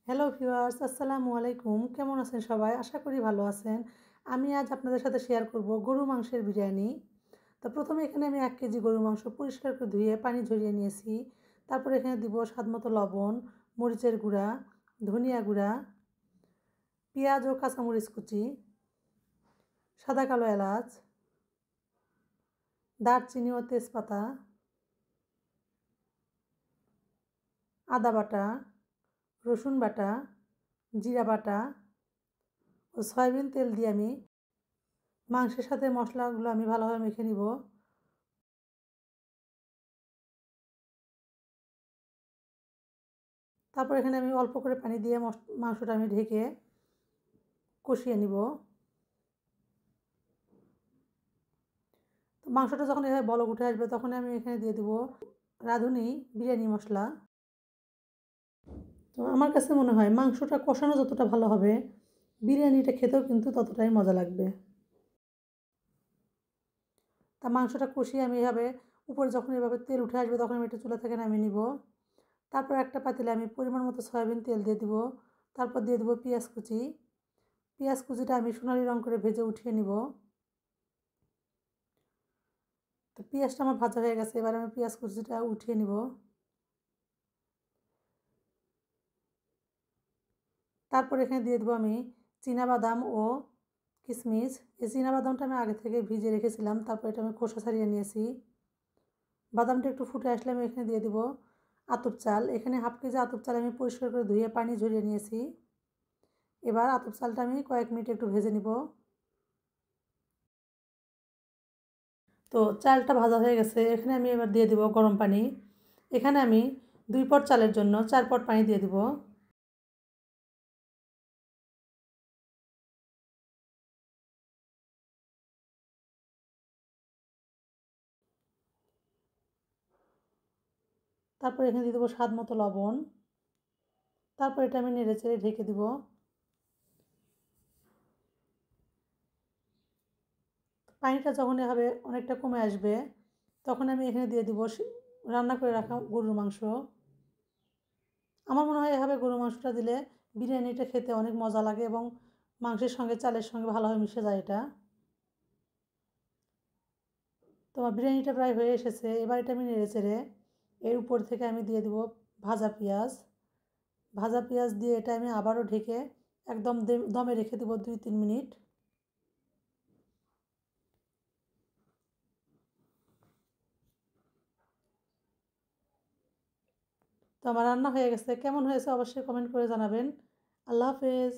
Hello viewers, আসসালামু আলাইকুম। কেমন আছেন সবাই? আশা করি ভালো আছেন। আমি আজ আপনাদের সাথে শেয়ার করব গরুর মাংসের বিরিয়ানি। তো প্রথমে এখানে আমি ১ কেজি গরুর মাংস পরিষ্কার করে ধুয়ে পানি ঝরিয়ে নিয়েছি। তারপরে এখানে দিব স্বাদমতো লবণ, মরিচের গুঁড়া, ধনিয়া গুঁড়া, পেঁয়াজ ও কাঁচামরিচ কুচি, সাদা কালো এলাচ, দারচিনি ও তেজপাতা, আদা বাটা, রসুন বাটা, জিরা বাটা ও সয়াবিন তেল দিয়ে আমি মাংসের সাথে মশলাগুলো আমি ভালোভাবে মেখে নিব। তারপর এখানে আমি অল্প করে পানি দিয়ে মাংসটা আমি ঢেকে কষিয়ে নিব। তো মাংসটা যখন এভাবে বলক উঠে আসবে তখন আমি এখানে দিয়ে দিব রাঁধুনি বিরিয়ানি মশলা। তো আমার কাছে মনে হয় মাংসটা কষানো যতটা ভালো হবে বিরিয়ানিটা খেতেও কিন্তু ততটাই মজা লাগবে। তা মাংসটা কষিয়ে আমি এভাবে উপরে যখন এভাবে তেল উঠে আসবে তখন আমি এটা চুলা থেকে নামিয়ে নিব। তারপর একটা পাতিলে আমি পরিমাণ মতো সয়াবিন তেল দিয়ে দিব। তারপর দিয়ে দেবো পেঁয়াজ কুচি। পেঁয়াজ কুচিটা আমি সোনালি রং করে ভেজে উঠিয়ে নিব। তো পেঁয়াজটা আমার ভাজা হয়ে গেছে, এবার আমি পেঁয়াজ কুচিটা উঠিয়ে নিব। তারপর এখানে দিয়ে দেবো আমি বাদাম ও কিশমিশ। এই বাদামটা আমি আগে থেকে ভিজিয়ে রেখেছিলাম, তারপর এটা আমি খোসা ছাড়িয়ে নিয়েছি। বাদামটা একটু ফুটে আসলে আমি এখানে দিয়ে দেবো আতপ চাল। এখানে হাফ কেজি আতপ চাল আমি পরিষ্কার করে ধুয়ে পানি ঝরিয়ে নিয়েছি। এবার আতপ চালটা আমি কয়েক মিনিট একটু ভেজে নিব। তো চালটা ভাজা হয়ে গেছে, এখানে আমি এবার দিয়ে দিব গরম পানি। এখানে আমি 2 পট চালের জন্য 4 পট পানি দিয়ে দিব। তারপর এখানে দিয়ে দেবো স্বাদ মতো লবণ। তারপর এটা আমি নেড়ে চেড়ে ঢেকে দিব। পানিটা যখন এভাবে অনেকটা কমে আসবে তখন আমি এখানে দিয়ে দিব রান্না করে রাখা গরুর মাংস। আমার মনে হয় এভাবে গরুর মাংসটা দিলে বিরিয়ানিটা খেতে অনেক মজা লাগে এবং মাংসের সঙ্গে চালের সঙ্গে ভালোভাবে মিশে যায় এটা। তো আমার বিরিয়ানিটা প্রায় হয়ে এসেছে, এবার এটা আমি নেড়ে চেড়ে এর উপর থেকে আমি দিয়ে দিব ভাজা পেঁয়াজ। ভাজা পেঁয়াজ দিয়ে এটা আমি আবারও ঢেকে একদম দমে রেখে দেবো 2-3 মিনিট। তো আমার রান্না হয়ে গেছে, কেমন হয়েছে অবশ্যই কমেন্ট করে জানাবেন। আল্লাহ হাফেজ।